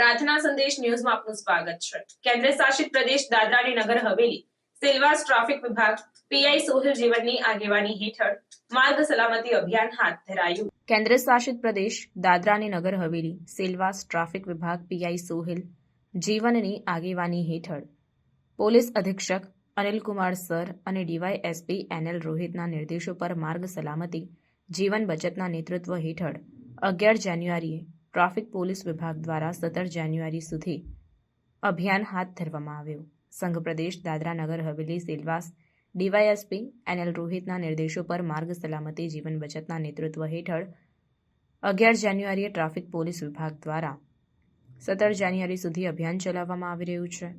પ્રાર્થના સંદેશ ન્યૂઝમાં આપનું સ્વાગત છે। કેન્દ્ર શાસિત પ્રદેશ દાદરા અને નગર હવેલી સિલવાસ ટ્રાફિક વિભાગ પીઆઈ સોહેલ જીવનની આગેવાની હેઠળ માર્ગ સલામતી અભિયાન હાથ ધરાયું। કેન્દ્ર શાસિત પ્રદેશ દાદરા અને નગર હવેલી સિલવાસ ટ્રાફિક વિભાગ પીઆઈ સોહેલ જીવનની આગેવાની હેઠળ પોલીસ અધિક્ષક અનિલકુમાર સર અને ડીવાયએસપી એનએલ રોહિતના નિર્દેશો પર માર્ગ સલામતી જીવન બચતના નેતૃત્વ હેઠળ 11 જાન્યુઆરીએ ટ્રાફિક પોલીસ વિભાગ દ્વારા 17 જાન્યુઆરી સુધી અભિયાન હાથ ધરવામાં આવ્યું। સંઘ પ્રદેશ દાદરા નગર હવેલી સિલવાસ ડીવાયએસપી એનએલ રોહિતના નિર્દેશો પર માર્ગ સલામતી જીવન બચતના નેતૃત્વ હેઠળ 11 જાન્યુઆરીએ ટ્રાફિક પોલીસ વિભાગ દ્વારા 17 જાન્યુઆરી સુધી અભિયાન ચલાવવામાં આવી રહ્યું છે।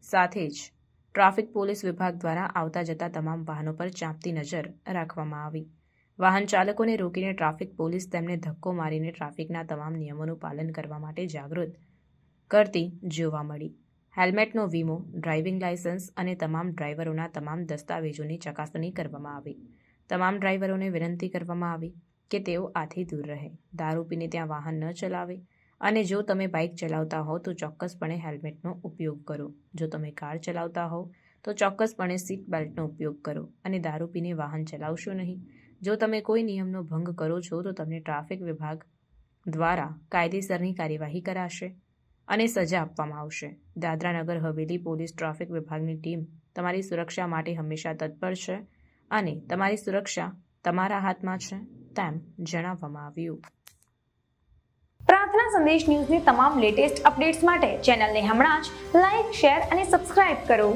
સાથે જ ટ્રાફિક પોલીસ વિભાગ દ્વારા આવતા જતા તમામ વાહનો પર ચાંપતી નજર રાખવામાં આવી। વાહન ચાલકોને રોકીને ટ્રાફિક પોલીસ તેમને ધક્કો મારીને ટ્રાફિકના તમામ નિયમોનું પાલન કરવા માટે જાગૃત કરતી જોવા મળી। હેલ્મેટનો વીમો, ડ્રાઇવિંગ લાયસન્સ અને તમામ ડ્રાઈવરોના તમામ દસ્તાવેજોની ચકાસણી કરવામાં આવી। તમામ ડ્રાઈવરોને વિનંતી કરવામાં આવી કે તેઓ આથી દૂર રહે, દારૂ પીને ત્યાં વાહન ન ચલાવે અને જો તમે બાઇક ચલાવતા હો તો ચોક્કસપણે હેલ્મેટનો ઉપયોગ કરો। જો તમે કાર ચલાવતા હો તો ચોક્કસપણે સીટ બેલ્ટનો ઉપયોગ કરો અને દારૂ પીને વાહન ચલાવશો નહીં। જો તમે કોઈ નિયમનો ભંગ કરો છો તો તમને ટ્રાફિક વિભાગ દ્વારા કાયદેસરની કાર્યવાહી કરાશે અને સજા આપવામાં આવશે। દાદરા નગર હવેલી પોલીસ ટ્રાફિક વિભાગની ટીમ તમારી સુરક્ષા માટે હંમેશા તત્પર છે અને તમારી સુરક્ષા તમારા હાથમાં છે તેમ જણાવવામાં આવ્યું। પ્રાર્થના સંદેશ ન્યૂઝની તમામ લેટેસ્ટ અપડેટ્સ માટે ચેનલને હમણાં જ લાઇક, શેર અને સબસ્ક્રાઇબ કરો।